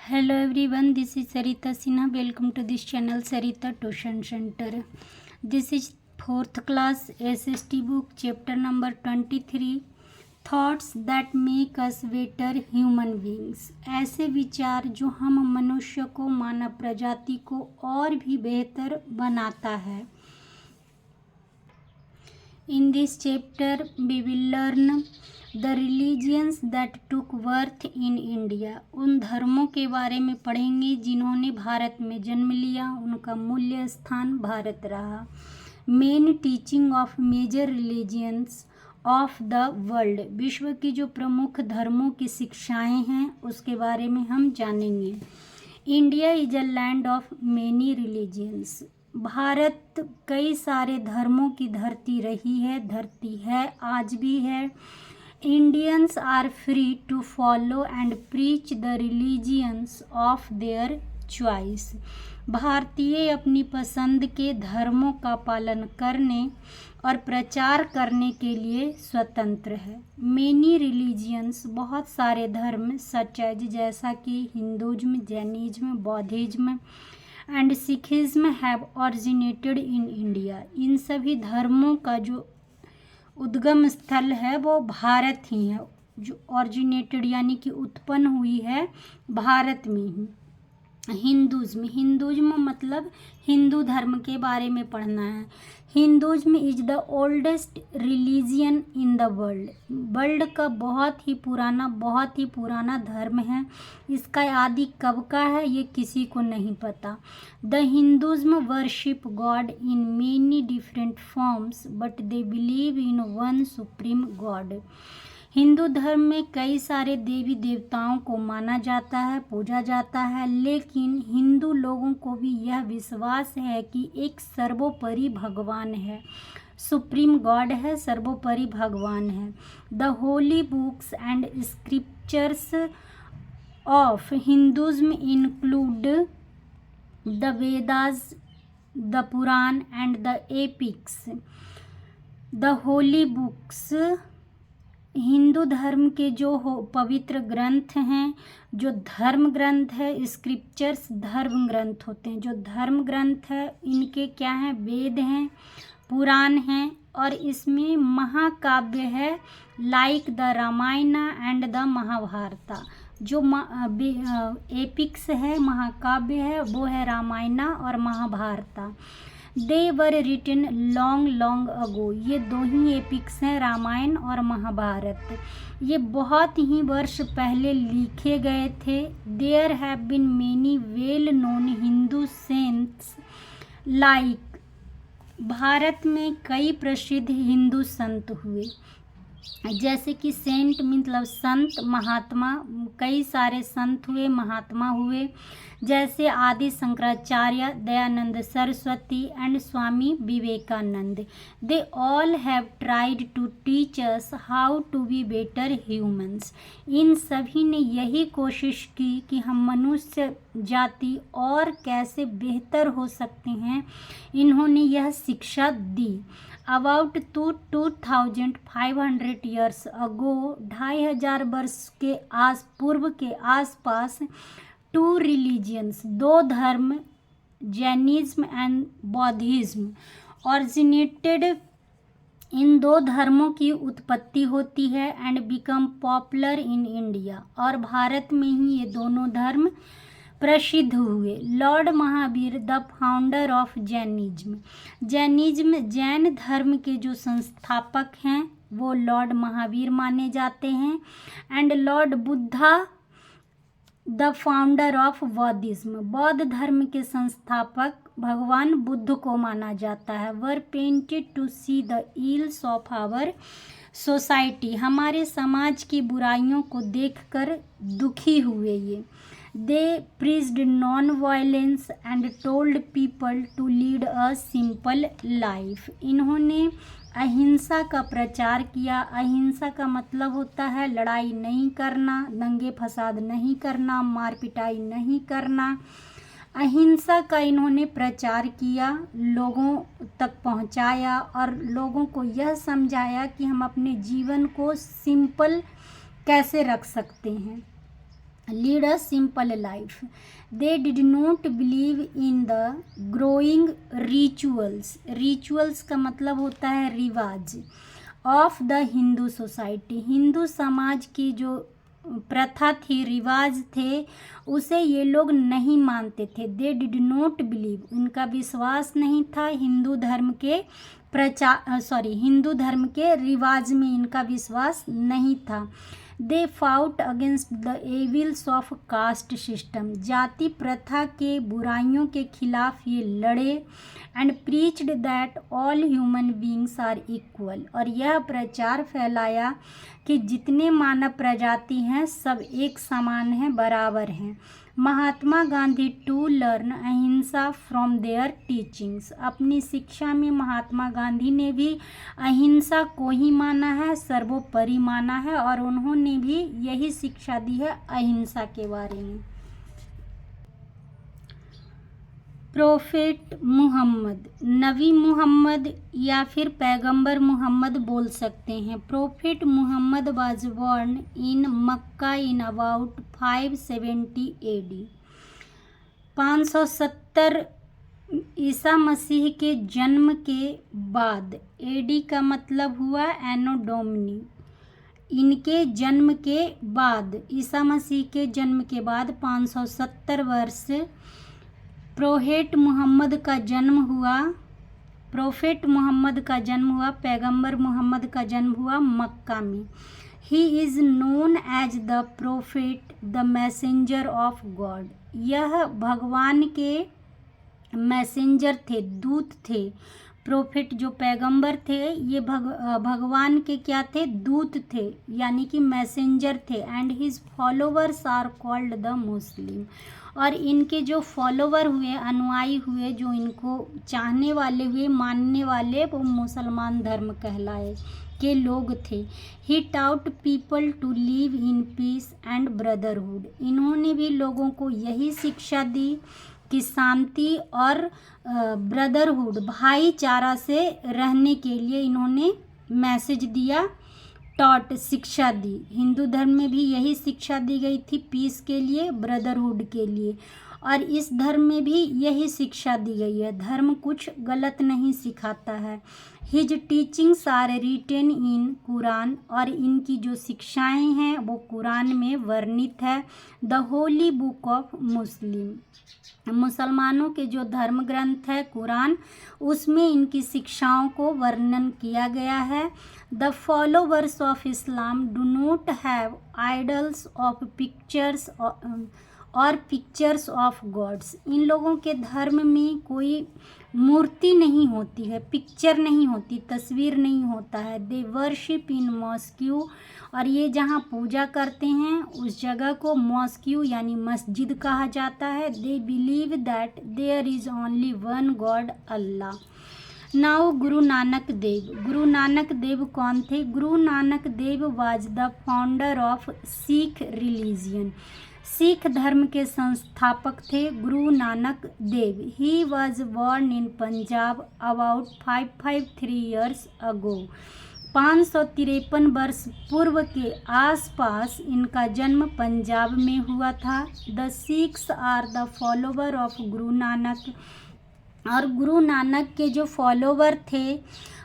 Hello everyone, this is Sarita Sinha. Welcome to this channel Sarita Tuition Center. This is 4th class SST book chapter number 23 Thoughts that make us better human beings. ऐसे विचार जो हम मनुष्य को मानव प्रजाति को और भी बेहतर बनाता है. In this chapter we will learn the religions that took birth in India. उन धर्मों के बारे में पढ़ेंगे जिन्होंने भारत में जन्म लिया, उनका मूल्य स्थान भारत रहा. Main teaching of major religions of the world. विश्व की जो प्रमुख धर्मों की शिक्षाएं हैं उसके बारे में हम जानेंगे. India is a land of many religions. Bharat कई सारे धर्मों की धरती है, आज भी है. Indians are free to follow and preach the religions of their choice. भारतीय अपनी पसंद के धर्मों का पालन करने और प्रचार करने के लिए स्वतंत्र है. मेनी रिलीजियंस, बहुत सारे धर्म, सच एज जैसा कि Hinduism, Jainism, Buddhism and Sikhism have originated in India. इन सभी धर्मों का जो उद्गम स्थल है वो भारत ही है. जो ऑरिजिनेटेड यानी कि उत्पन्न हुई है भारत में ही. हिंदुज्म मतलब हिंदू धर्म के बारे में पढ़ना है. Hinduism is the oldest religion in the world. World का बहुत ही पुराना धर्म है. इसका आदि कब का है ये किसी को नहीं पता. The Hinduism worship God in many different forms but they believe in one supreme God. Hindu धर्म में कई सारे देवी देवताओं को माना जाता है, पूजा जाता है, लेकिन हिंदू लोगों को भी यह विश्वास है कि एक सर्वोपरि भगवान है, सुप्रीम गॉड है, सर्वोपरि भगवान है. The holy books and scriptures of Hinduism include the Vedas, the Purana and the epics. The holy books Hindu धर्म के जो पवित्र ग्रंथ हैं, जो धर्म ग्रंथ है. स्क्रिप्चर्स धर्म ग्रंथ होते हैं. जो धर्म ग्रंथ है इनके क्या हैं, वेद हैं, पुराण हैं, और इसमें महाकाव्य है like the Ramayana and the Mahabharata. जो एपिक्स है, महाकाव्य है, वो है रामायण और Mahabharata. They were written long ago. ये दो ही एपिक्स हैं, रामायण और महाभारत. ये बहुत ही वर्ष पहले लिखे गए थे. There have been many well known Hindu saints like. Bharat में कई प्रसिद्ध हिंदू संत हुए, जैसे कि सेंट मतलब संत, महात्मा. कई सारे संत हुए, महात्मा हुए, जैसे Adi Shankaracharya, Dayanand Saraswati and Swami Vivekananda. They all have tried to teach us how to be better humans. इन सभी ने यही कोशिश की कि हम मनुष्य जाति और कैसे बेहतर हो सकते हैं. इन्होंने यह शिक्षा दी. अबाउट 2500 ईयर्स अगो, 2500 वर्ष के पूर्व के आसपास, 2 रिलीजियंस, 2 धर्म, जैनिज्म एंड बौद्धिज्म, ऑरिजिनेटेड. इन 2 धर्मों की उत्पत्ति होती है and become popular in India. और भारत में ही ये दोनों धर्म प्रसिद्ध हुए. Lord Mahavir the founder of Jainism. Jain धर्म के जो संस्थापक हैं वो लॉर्ड महावीर माने जाते हैं. And Lord Buddha the founder of बौद्धिज्म. बौद्ध धर्म के संस्थापक भगवान बुद्ध को माना जाता है. Were painted to see the ills of our society. हमारे समाज की बुराइयों को देखकर दुखी हुए ये. They preached non violence and told people to lead a simple life. इन्होंने अहिंसा का प्रचार किया. अहिंसा का मतलब होता है लड़ाई नहीं करना, दंगे फसाद नहीं करना, मार पिटाई नहीं करना. अहिंसा का इन्होंने प्रचार किया, लोगों तक पहुंचाया और लोगों को यह समझाया कि हम अपने जीवन को सिंपल कैसे रख सकते हैं. Lead a simple life. They did not believe in the growing rituals. Rituals का मतलब होता है रिवाज of the Hindu society. Hindu समाज की जो प्रथा थी, रिवाज थे, उसे ये लोग नहीं मानते थे। दे डिड नॉट बिलीव, इनका विश्वास नहीं था हिंदू धर्म के हिंदू धर्म के रिवाज में इनका विश्वास नहीं था। They fought against the evils of caste system. जाति प्रथा के बुराइयों के खिलाफ ये लड़े। And preached that all human beings are equal. और यह प्रचार फैलाया कि जितने मानव प्रजाति हैं सब एक समान हैं, बराबर हैं। महात्मा गांधी टू लर्न अहिंसा फ्रॉम देयर टीचिंग्स। अपनी शिक्षा में महात्मा गांधी ने भी अहिंसा को ही माना है, सर्वोपरि माना है, और उन्होंने भी यही शिक्षा दी है अहिंसा के बारे में। प्रोफेट मुहम्मद, नबी मुहम्मद या फिर पैगंबर मुहम्मद बोल सकते हैं। Prophet Muhammad was born in Mecca in about 570 AD। 570 ईसा मसीह के जन्म के बाद। AD का मतलब हुआ एनो डोमिनी। इनके जन्म के बाद, ईसा मसीह के जन्म के बाद 570 वर्ष प्रोफेट मुहम्मद का जन्म हुआ। पैगंबर मुहम्मद का जन्म हुआ मक्का में। He is known as the prophet the messenger of God. यह भगवान के मैसेंजर थे, दूत थे। प्रोफेट जो पैगंबर थे ये भगवान के क्या थे, दूत थे, यानी कि मैसेंजर थे। And his followers are called the Muslim. और इनके जो फॉलोवर हुए, अनुयायी हुए, जो इनको चाहने वाले हुए, मानने वाले, वो मुसलमान धर्म कहलाए के लोग थे। He taught people to live in peace and brotherhood. इन्होंने भी लोगों को यही शिक्षा दी कि शांति और ब्रदरहुड, भाईचारा से रहने के लिए इन्होंने मैसेज दिया, टॉट, शिक्षा दी। हिंदू धर्म में भी यही शिक्षा दी गई थी, पीस के लिए, ब्रदरहुड के लिए। और इस धर्म में भी यही शिक्षा दी गई है। धर्म कुछ गलत नहीं सिखाता है। हिज टीचिंग्स आर रिटेन इन कुरान। और इनकी जो शिक्षाएं हैं वो कुरान में वर्णित है। The Holi book of Muslim. मुसलमानों के जो धर्म ग्रंथ है कुरान, उसमें इनकी शिक्षाओं को वर्णन किया गया है। The followers of Islam do not have idols of pictures और पिक्चर्स ऑफ गॉड्स। इन लोगों के धर्म में कोई मूर्ति नहीं होती है, पिक्चर नहीं होती, तस्वीर नहीं होता है। They worship in mosque. और ये जहाँ पूजा करते हैं उस जगह को मॉस्क्यू यानी मस्जिद कहा जाता है। They believe that there is only one God, Allah. Now Guru Nanak Dev. Guru Nanak Dev कौन थे? Guru Nanak Dev was the founder of Sikh religion. Sikh धर्म के संस्थापक थे Guru Nanak Dev. He was born in Punjab about 553 years ago. 553 वर्ष पूर्व के आसपास इनका जन्म पंजाब में हुआ था। The Sikhs are the follower of Guru Nanak. और गुरु नानक के जो फॉलोवर थे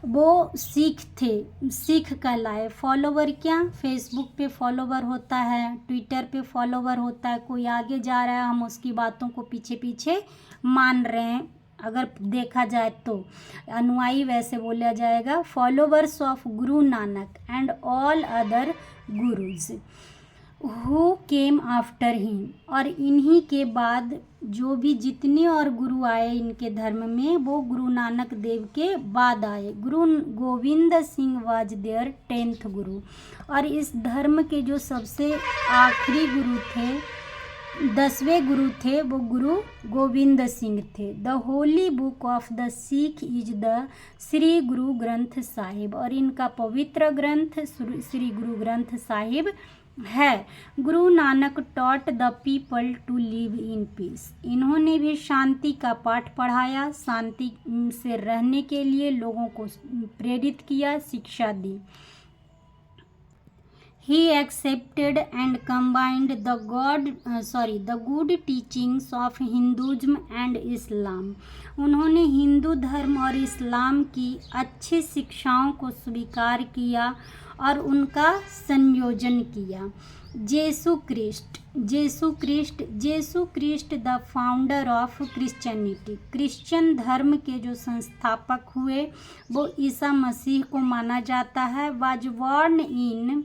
वो सिख थे, सिख कहलाए। फॉलोवर क्या? फेसबुक पे फॉलोवर होता है, ट्विटर पे फॉलोवर होता है, कोई आगे जा रहा है हम उसकी बातों को पीछे पीछे मान रहे हैं, अगर देखा जाए तो अनुयायी वैसे बोला जाएगा। Followers of Guru Nanak and all other gurus who came after him. और इन्हीं के बाद जो भी जितने और गुरु आए इनके धर्म में, वो गुरु नानक देव के बाद आए। गुरु Govind Singh was there 10th गुरु। और इस धर्म के जो सबसे आखिरी गुरु थे, 10वें गुरु थे, वो गुरु गोविंद सिंह थे। The Holi book of the Sikh is the Shri Guru Granth Sahib. और इनका पवित्र ग्रंथ श्री गुरु ग्रंथ साहिब है। Guru Nanak taught the people to live in peace. इन्होंने भी शांति का पाठ पढ़ाया, शांति से रहने के लिए लोगों को प्रेरित किया, शिक्षा दी। He accepted and combined the good teachings of Hinduism and Islam. उन्होंने हिंदू धर्म और इस्लाम की अच्छी शिक्षाओं को स्वीकार किया और उनका संयोजन किया। Jesus Christ the founder of Christianity. Christian धर्म के जो संस्थापक हुए वो ईसा मसीह को माना जाता है। वाज बॉर्न इन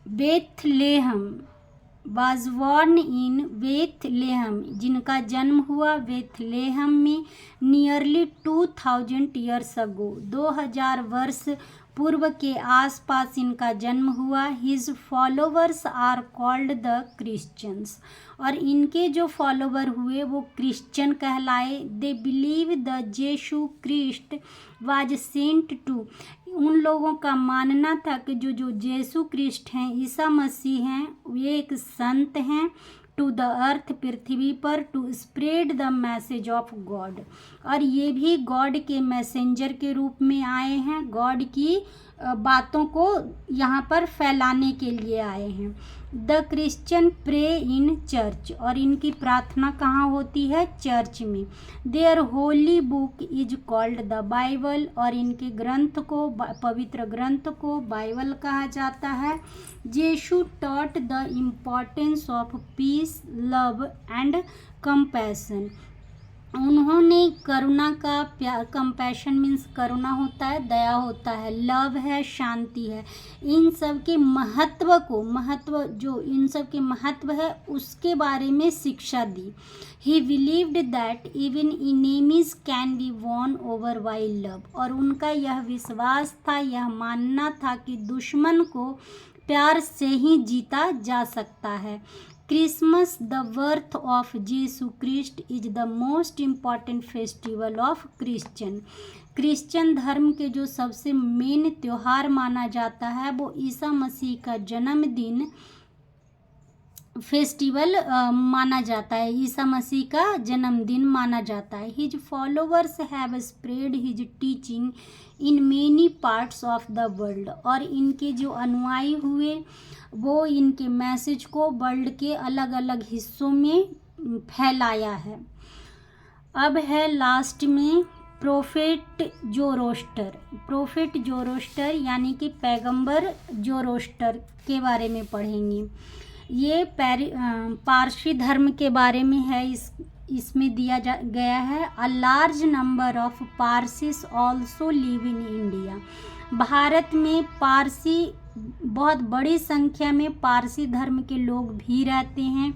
बेथलेहम, जिनका जन्म हुआ बेथलेहम में नियरली 2000 ईयर्स अगो, 2000 वर्ष पूर्व के आसपास इनका जन्म हुआ। His followers are called the Christians, और इनके जो फॉलोवर हुए वो क्रिश्चियन कहलाए। They believe the Jesus Christ was sent to, उन लोगों का मानना था कि जो जेसु क्रिस्ट हैं, ईसा मसीह हैं, ये एक संत हैं। टू द अर्थ, पृथ्वी पर, to spread the message of God, और ये भी गॉड के मैसेंजर के रूप में आए हैं, गॉड की बातों को यहाँ पर फैलाने के लिए आए हैं। The Christian pray in church, और इनकी प्रार्थना कहाँ होती है? चर्च में। Their holy book is called the Bible, और इनके ग्रंथ को, पवित्र ग्रंथ को बाइबल कहा जाता है। Jesus taught the importance of peace, love and compassion, उन्होंने करुणा का, कंपैशन मीन्स करुणा होता है, दया होता है, लव है, शांति है, इन सब के इन सब के महत्व है उसके बारे में शिक्षा दी। He believed that even enemies can be won over by love, और उनका यह विश्वास था, यह मानना था कि दुश्मन को प्यार से ही जीता जा सकता है। Christmas, the birth of Jesus Christ, is the most important festival of Christian धर्म के जो सबसे मेन त्योहार माना जाता है वो ईसा मसीह का जन्मदिन फेस्टिवल माना जाता है, ईसा मसीह का जन्मदिन माना जाता है। His followers have spread his teaching in many parts of the world, और इनके जो अनुयायी हुए वो इनके मैसेज को वर्ल्ड के अलग अलग हिस्सों में फैलाया है। अब है लास्ट में प्रोफेट जोरोस्टर यानी कि पैगंबर जोरोस्टर के बारे में पढ़ेंगे। ये पारसी धर्म के बारे में है। इसमें दिया गया है, a large number of पारसीस also live in India. Bharat में पारसी, बहुत बड़ी संख्या में पारसी धर्म के लोग भी रहते हैं।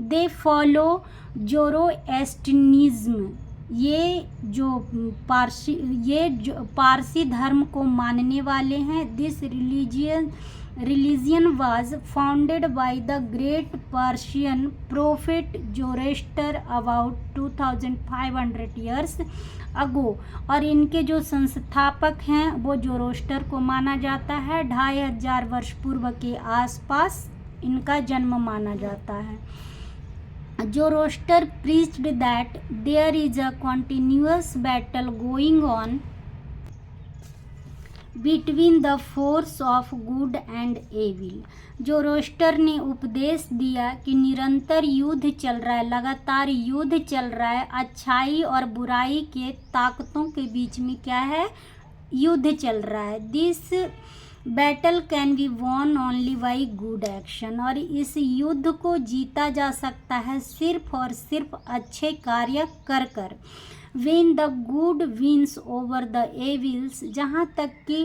दे फॉलो जोरोएस्ट्रियनिज्म, ये जो पारसी धर्म को मानने वाले हैं। This religion was founded by the great Persian prophet Zoroaster about 2500 years ago, और इनके जो संस्थापक हैं वो जोरोस्टर को माना जाता है। 2500 वर्ष पूर्व के आसपास इनका जन्म माना जाता है। Zoroaster preached that there is a continuous battle going on between the force of good and evil. Zoroaster ने उपदेश दिया कि निरंतर युद्ध चल रहा है, लगातार युद्ध चल रहा है, अच्छाई और बुराई के ताकतों के बीच में क्या है? युद्ध चल रहा है। This battle can be won only by good action, और इस युद्ध को जीता जा सकता है सिर्फ और सिर्फ अच्छे कार्य कर कर। When the good wins over the evils, जहाँ तक कि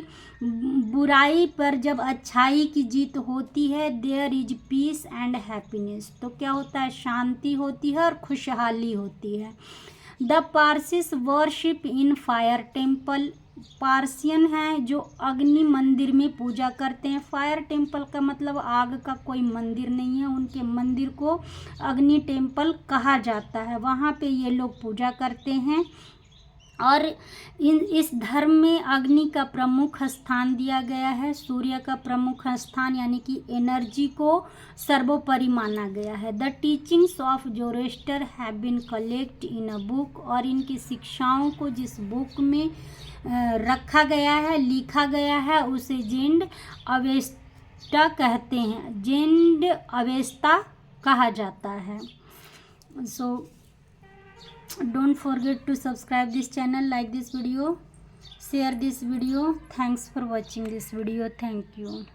बुराई पर जब अच्छाई की जीत होती है, there is peace and happiness, तो क्या होता है? शांति होती है और खुशहाली होती है। The Parsis worship in fire temple, Persian हैं जो अग्नि मंदिर में पूजा करते हैं। फायर टेम्पल का मतलब आग का कोई मंदिर नहीं है, उनके मंदिर को अग्नि टेम्पल कहा जाता है, वहाँ पे ये लोग पूजा करते हैं। और इस धर्म में अग्नि का प्रमुख स्थान दिया गया है, सूर्य का प्रमुख स्थान यानी कि एनर्जी को सर्वोपरि माना गया है। The teachings of Zoroaster have been collect in a book, और इनकी शिक्षाओं को जिस बुक में रखा गया है, लिखा गया है, उसे जेंड अवेस्टा कहते हैं, जेंड अवेस्ता कहा जाता है। So don't forget to subscribe this channel, like this video, share this video. Thanks for watching this video. Thank you.